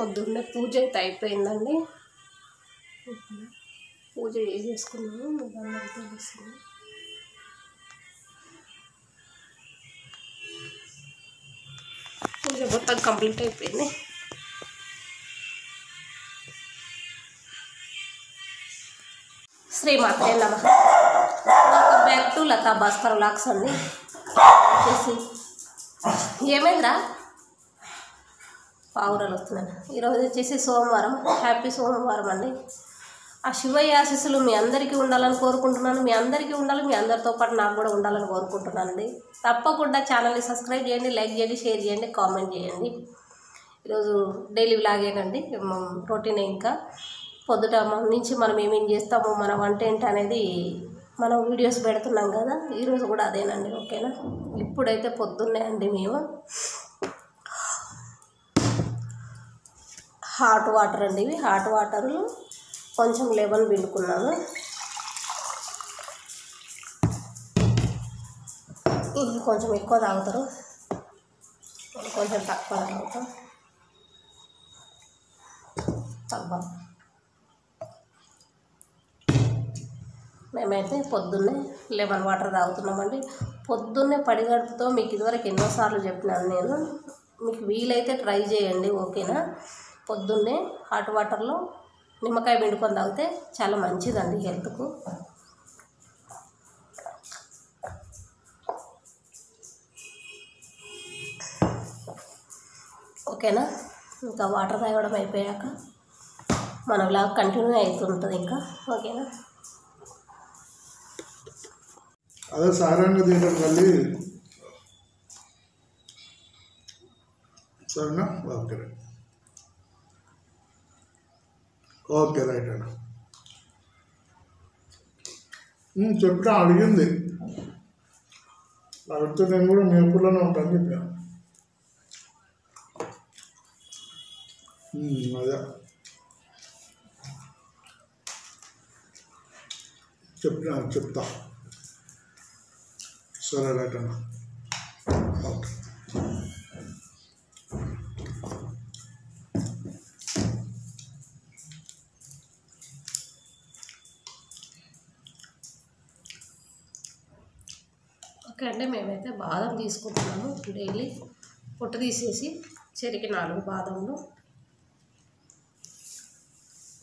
పొద్దున్నే పూజ అయితే అయిపోయిందండి. పూజ చేసేసుకున్నాము. పూజ మొత్తం కంప్లీట్ అయిపోయింది. శ్రీమాత్రే నమః. Welcome back to Latha Bhaskar vlogs అండి. వచ్చేసి ఏమైందిరా పావురాలు వస్తున్నాను. ఈరోజు వచ్చేసి సోమవారం. హ్యాపీ సోమవారం అండి. ఆ శివయ్య ఆశీస్సులు మీ అందరికీ ఉండాలని కోరుకుంటున్నాను. మీ అందరికీ ఉండాలి, మీ అందరితో పాటు నాకు కూడా ఉండాలని కోరుకుంటున్నానండి. తప్పకుండా ఛానల్ని సబ్స్క్రైబ్ చేయండి, లైక్ చేయండి, షేర్ చేయండి, కామెంట్ చేయండి. ఈరోజు డైలీ వ్లాగేనండి, రొటీనే. ఇంకా పొద్దుట నుంచి మనం ఏమేం చేస్తాము, మన వంట ఏంటి అనేది మనం వీడియోస్ పెడుతున్నాం కదా. ఈరోజు కూడా అదేనండి. ఓకేనా. ఇప్పుడైతే పొద్దున్నే అండి మేము హాట్ వాటర్ అండి. ఇవి హాట్ వాటర్లో కొంచెం లెమన్ పిండుకున్నాను. ఇది కొంచెం ఎక్కువ తాగుతారు, కొంచెం తక్కువ తాగుతాం. తక్కువ మేమైతే పొద్దున్నే లెమన్ వాటర్ తాగుతున్నామండి. పొద్దున్నే పడిగడుపుతో మీకు ఇదివరకు ఎన్నోసార్లు చెప్పినాను నేను. మీకు వీలైతే ట్రై చేయండి. ఓకేనా. పొద్దున్నే హాట్ వాటర్లో నిమ్మకాయ పిండుకొని తాగితే చాలా మంచిదండి హెల్త్కు. ఓకేనా. ఇంకా వాటర్ తాగడం అయిపోయాక మన వ్లాగ్ కంటిన్యూ అవుతుంటుంది ఇంకా. ఓకేనా. అదే సారంగా తింటారు తల్లి. సరేనా. Okay right. ఓకే రైట్ అన్న. చెప్తా అడిగింది అడిగితే నేను కూడా మేపుల్లోనే ఉంటాను చెప్పాను. అదే చెప్తా. సరే రైట్ అన్న. ఓకే. ఓకే అండి. మేమైతే బాదం తీసుకుంటున్నాము డైలీ. పొట్టు తీసేసి చెరికి 4 బాదంలు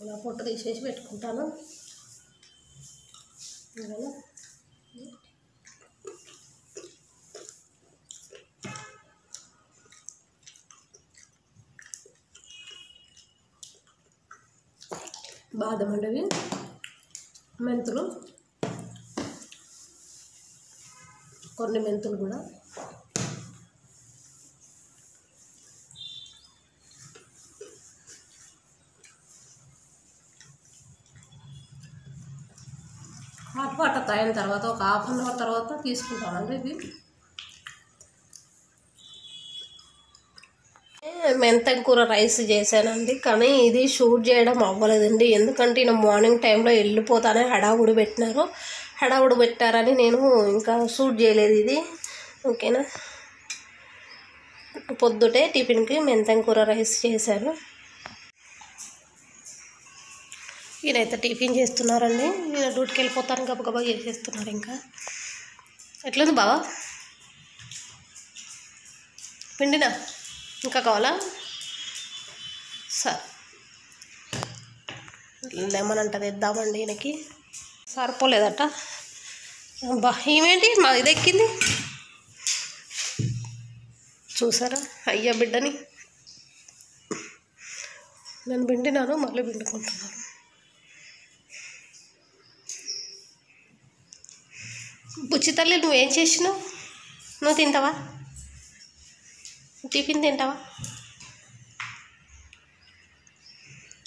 ఇలా పొట్టు తీసేసి పెట్టుకుంటాను. బాదం అండి, మెంతులు, కొన్ని మెంతులు కూడా. హాట్ వాటర్ తాగిన తర్వాత ఒక ½ అన్ అవర్ తర్వాత తీసుకుంటామండి ఇవి. మెంతం కూర రైస్ చేశానండి, కానీ ఇది షూట్ చేయడం అవ్వలేదండి. ఎందుకంటే నేను మార్నింగ్ టైంలో వెళ్ళిపోతానే హడావుడి పెట్టారని నేను ఇంకా షూట్ చేయలేదు ఇది. ఓకేనా. పొద్దుటే టిఫిన్కి మెంతం కూర రైస్ చేశాను. ఈయనైతే టిఫిన్ చేస్తున్నారండి. నేను డ్యూటీకి వెళ్ళిపోతాను, గబగబా చేసేస్తున్నారు. ఇంకా ఎట్లుంది బావా పిండినా? ఇంకా కావాలా? సరే లెమన్ అంట తెద్దామండి. ఈయనకి సరిపోలేదట. బా ఏమేంటి మా ఇది ఎక్కింది చూసారా అయ్యా బిడ్డని. నేను పిండినాను, మళ్ళీ పిండుకుంటున్నాను. బుచ్చి తల్లి నువ్వేం చేసినావు? నువ్వు తింటావా? టిఫిన్ తింటావా?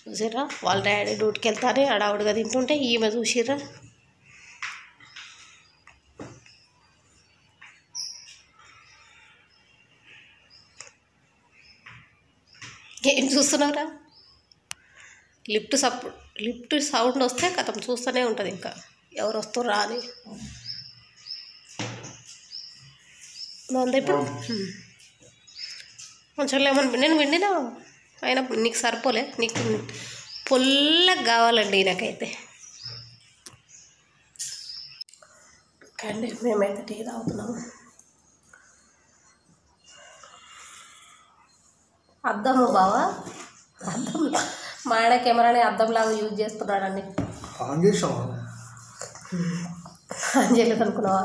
చూసిర్రా వాళ్ళ డాడీ డ్యూటీకి వెళ్తానే హడావుడిగా తింటుంటే ఈమె చూసిర్రా. ఏం చూస్తున్నావురా? లిఫ్ట్ సౌండ్ వస్తే కథం చూస్తూనే ఉంటుంది. ఇంకా ఎవరు వస్తుర్రా అని. బాగుంది. ఇప్పుడు కొంచెం లెమన్ నేను పిండినా అయినా నీకు సరిపోలే, నీకు పుల్లగా కావాలండి నాకైతే. కండి మేమైతే టీ తాగుతున్నాము. అద్దము బావా, అద్దం మా ఆయన కెమెరాని అద్దంలాగా యూజ్ చేస్తున్నాడండి. ఆన్ చేసావా? ఆన్ చేయలేదు అనుకున్నావా?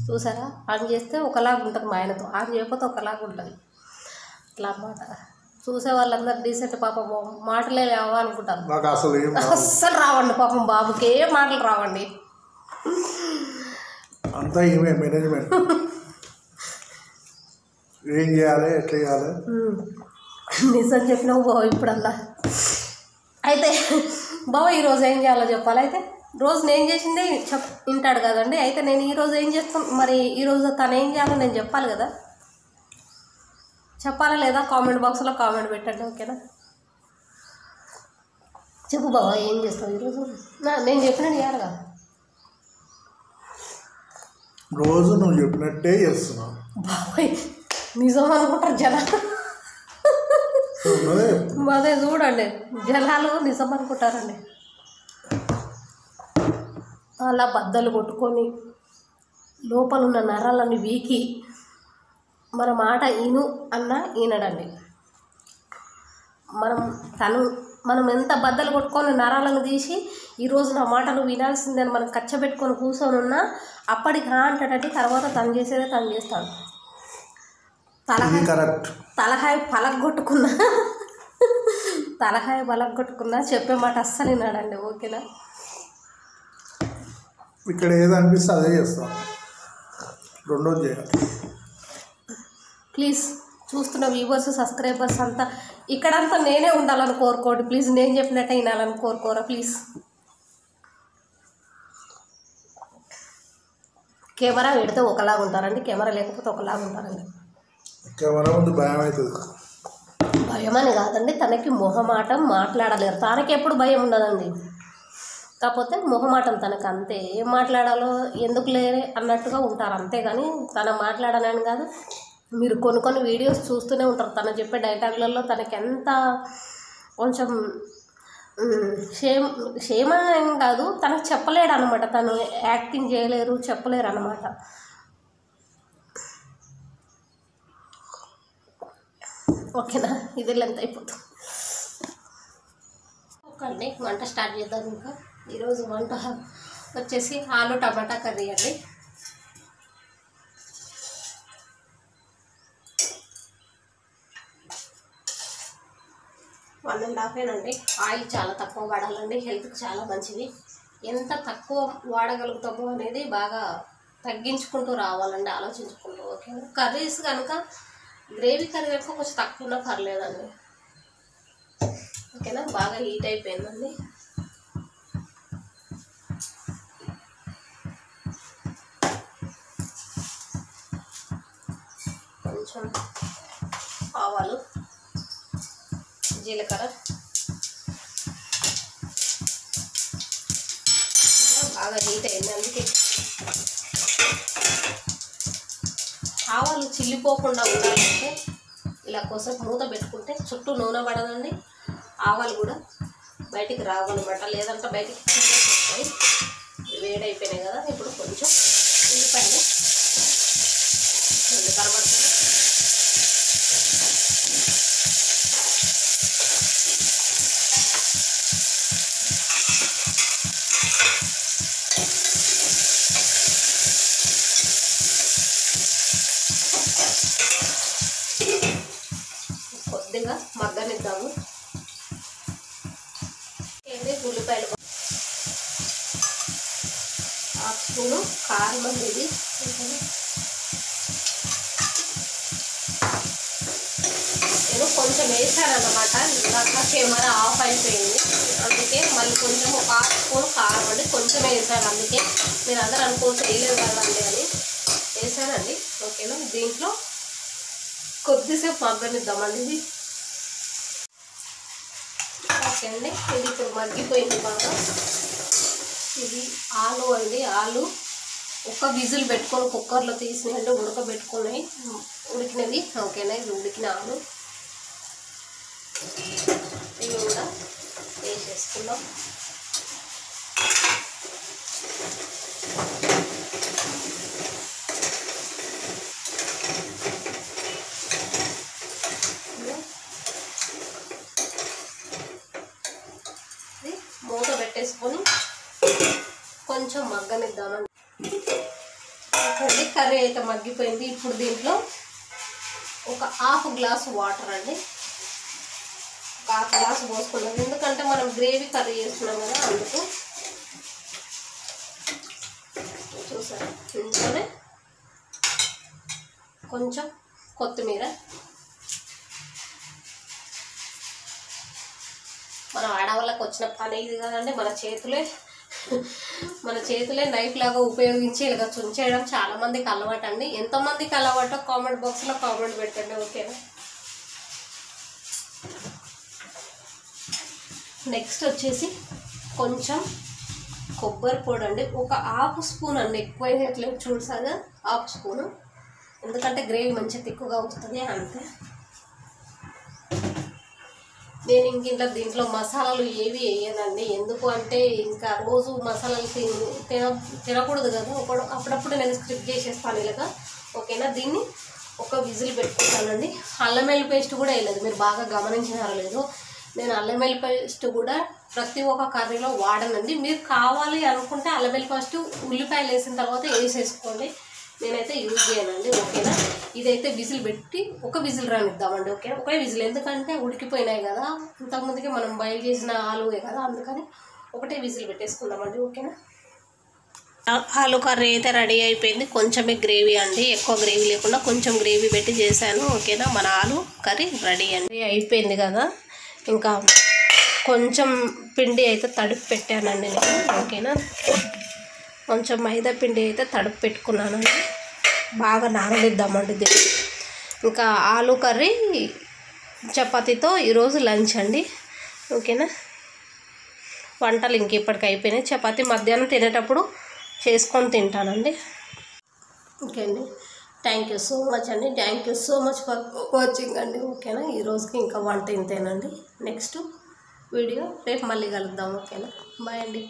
చూసారా, ఆన్ చేస్తే ఒకలాగా ఉంటుంది మా ఆయనతో, ఆన్ చేయకపోతే ఒకలాగా ఉంటుంది. అట్లా అన్నమాట. చూసే వాళ్ళందరూ డీసెంట్ పాపం మాటలే లేవా అనుకుంటారు. నాకు అస్సలు రావండి పాపం, బాబుకి ఏ మాటలు రావండి. అంతా ఏమే మేనేజ్మెంట్, ఏం చేయాలి, ఎట్లా చేయాలి. నిజం చెప్పినావు బావ ఇప్పుడల్లా. అయితే బావ ఈరోజు ఏం చేయాలో చెప్పాలి. అయితే రోజు నేను చేసిందే వింటాడు కదండి. అయితే నేను ఈరోజు ఏం చేస్తాను మరి, ఈరోజు తను ఏం చేయాలో నేను చెప్పాలి కదా. చెప్పాలా లేదా? కామెంట్ బాక్స్లో కామెంట్ పెట్టండి, ఓకేనా? చెప్పు బావ, ఏం చేస్తావు ఈరోజు? నేను చెప్పినట్టు చేయాలి కదా. రోజు నువ్వు చెప్పినట్టే చేస్తున్నావు బాబాయ్. నిజం అనుకుంటారు జనాలు. అదే చూడండి, జనాలు నిజం అనుకుంటారండి. అలా బద్దలు కొట్టుకొని లోపల ఉన్న నరాలని వీకి మన మాట ఈను అన్నా ఈనడండి. మనం ఎంత బద్దలు కొట్టుకొని నరాలను తీసి ఈరోజు నా మాటలు వినాల్సిందని మనం కచ్చబెట్టుకొని కూర్చొని ఉన్నా అప్పటికి అంటాడంటే తర్వాత తను చేసేదే తను చేస్తాడు. తలహాయి పలగొట్టుకున్నా చెప్పే మాట అస్సలు వినాడండి, ఓకేనా? ఇక్కడ ఏది అనిపిస్తే అదే చేస్తాం, రెండోది చేయాలి. ప్లీజ్ చూస్తున్న వ్యూవర్స్, సబ్స్క్రైబర్స్ అంతా ఇక్కడంతా నేనే ఉండాలని కోరుకోండి ప్లీజ్. నేను చెప్పినట్టే వినాలని కోరుకోరా ప్లీజ్. కెమెరా పెడితే ఒకలాగా ఉంటారండి, కెమెరా లేకపోతే ఒకలాగా ఉంటారండి. కెమెరా ముందు భయం అవుతుంది. భయం అని కాదండి, తనకి మొహమాటం, మాట్లాడలేరు. తనకి ఎప్పుడు భయం ఉండదండి, కాకపోతే మొహమాటం తనకు అంతే. ఏం మాట్లాడాలో ఎందుకు లేరే అన్నట్టుగా ఉంటారు అంతేగాని తన మాట్లాడాలని కాదు. మీరు కొన్ని వీడియోస్ చూస్తూనే ఉంటారు, తను చెప్పే డైలాగులలో తనకి ఎంత కొంచెం షేమ్ ఏం కాదు, తనకు చెప్పలేడు అనమాట. తను యాక్టింగ్ చేయలేరు, చెప్పలేరు అనమాట. ఓకేనా? ఇది లెంత్ అయిపోతుంది. ఓకే, వంట స్టార్ట్ చేద్దాం. ఇంకా ఈరోజు వంట వచ్చేసి ఆలు టమాటా కర్రీ అండి. వండేనండి. ఆయిల్ చాలా తక్కువ వాడాలండి, హెల్త్కి చాలా మంచిది. ఎంత తక్కువ వాడగలుగుతామో అనేది బాగా తగ్గించుకుంటూ రావాలండి, ఆలోచించుకుంటూ. ఓకేనా? కర్రీస్ కనుక గ్రేవీ కర్రీ కనుక కొంచెం తక్కువ ఉన్నా పర్లేదండి, ఓకేనా? బాగా హీట్ అయిపోయిందండి. కొంచెం ఆవాలు, జీలకర్ర బాగా హీట్ అయింది. అందుకే ఆవాలు చిల్లిపోకుండా ఉండాలంటే ఇలా కోసం మూత పెట్టుకుంటే చుట్టూ నూనె పడదండి, ఆవాలు కూడా బయటికి రావాలన్నమాట. లేదంటే బయటికి వస్తాయి. వేడైపోయినాయి కదా, ఇప్పుడు కొంచెం ఉల్లిపాయలు కనబడుతుంది. కొద్దిగా మగ్గనిద్దాము. ఉల్లిపాయలు, 1 స్పూను కారం అండి ఇది. నేను కొంచెం వేసాను అన్నమాట, ఇందాక కెమెరా ఆఫ్ అయిపోయింది. అందుకే మళ్ళీ కొంచెం 1 స్పూన్ కారం అండి కొంచెం వేసాను. అందుకే మీరు అందరూ అనుకోవచ్చు వేయలేదు కదండి అని వేసానండి, ఓకేనా? దీంట్లో కొద్దిసేపు మగ్గనిద్దామండి ఇది. ఓకే అండి, ఇది ఇప్పుడు మగ్గిపోయింది బాగా. ఇది ఆలు అండి. ఆలు ఒక విజిల్ పెట్టుకొని కుక్కర్లో తీసినట్టు ఉడకబెట్టుకుని ఉడికినవి, ఓకేనా? ఇది ఉడికిన ఆలు. ఇవి కూడా వేసేసుకుందాం. మూత పెట్టేసుకొని కొంచెం మగ్గనిద్దామండి. కర్రీ అయితే మగ్గిపోయింది. ఇప్పుడు దీంట్లో ఒక హాఫ్ గ్లాస్ వాటర్ అండి, ఒక హాఫ్ గ్లాస్ పోసుకున్నాం. ఎందుకంటే మనం గ్రేవీ కర్రీ చేస్తున్నాం కదా, అందుకు. చూసారా, ఇంట్లోనే కొంచెం కొత్తిమీర. మనం ఆడవాళ్ళకి వచ్చిన పని ఇది కదండి. మన చేతులే నైఫ్ లాగా ఉపయోగించి ఇలాగ చుంచేయడం చాలా మందికి అలవాటు అండి. ఎంతమందికి అలవాటో కామెంట్ బాక్స్లో కామెంట్ పెట్టండి, ఓకేనా. నెక్స్ట్ వచ్చేసి కొంచెం కొబ్బరి పొడి అండి, ఒక హాఫ్ స్పూన్ అండి, ఎక్కువ వేయట్లేదు. చూసాగా హాఫ్ స్పూను, ఎందుకంటే గ్రేవీ మంచిగా తిక్కుగా వస్తుంది అంతే. నేను ఇంక దీంట్లో మసాలాలు ఏవి వేయనండి. ఎందుకు అంటే ఇంకా రోజు మసాలాలు తినకూడదు కదా, అప్పుడప్పుడు నేను స్కిప్ చేసేస్తాను ఇలాగా, ఓకేనా. దీన్ని ఒక విజిల్ పెట్టుకుంటానండి. అల్లం వెల్లుల్లి పేస్ట్ కూడా వేయలేదు, మీరు బాగా గమనించినారో లేదో. నేను అల్లం వెల్లుల్లి పేస్ట్ కూడా ప్రతి ఒక్క కర్రీలో వాడనండి. మీరు కావాలి అనుకుంటే అల్లం వెల్లుల్లి పేస్ట్ ఉల్లిపాయలు వేసిన తర్వాత వేసేసుకోండి, నేనైతే యూజ్ చేయనండి, ఓకేనా. ఇదైతే విజిల్ పెట్టి ఒక విజిల్ రానిద్దామండి, ఓకేనా. ఒకే విజిల్, ఎందుకంటే ఉడికిపోయినాయి కదా, ఇంతకుముందుకే మనం బాయిల్ చేసిన ఆలువే కదా, అందుకని ఒకటే విజిల్ పెట్టేసుకుందామండి, ఓకేనా. ఆలు కర్రీ అయితే రెడీ అయిపోయింది. కొంచెమే గ్రేవీ అండి, ఎక్కువ గ్రేవీ లేకుండా కొంచెం గ్రేవీ పెట్టి చేశాను, ఓకేనా. మన ఆలు కర్రీ రెడీ అండి. అయిపోయింది కదా, ఇంకా కొంచెం పిండి అయితే తడిపి పెట్టానండి నేను, ఓకేనా. కొంచెం మైదా పిండి అయితే తడిపి పెట్టుకున్నానండి, బాగా నానబెద్దామండి దీన్ని. ఇంకా ఆలు కర్రీ చపాతీతో ఈరోజు లంచ్ అండి, ఓకేనా. వంటలు ఇంక ఇప్పటికి అయిపోయినాయి. చపాతీ మధ్యాహ్నం తినేటప్పుడు చేసుకొని తింటానండి, ఓకే అండి. థ్యాంక్ యూ సో మచ్ అండి, thank you so much for watching అండి, ఓకేనా. ఈరోజుకి ఇంకా వంట ఇంతేనండి. నెక్స్ట్ వీడియో రేపు మళ్ళీ కలుద్దాం, ఓకేనా. బాయ్ అండి.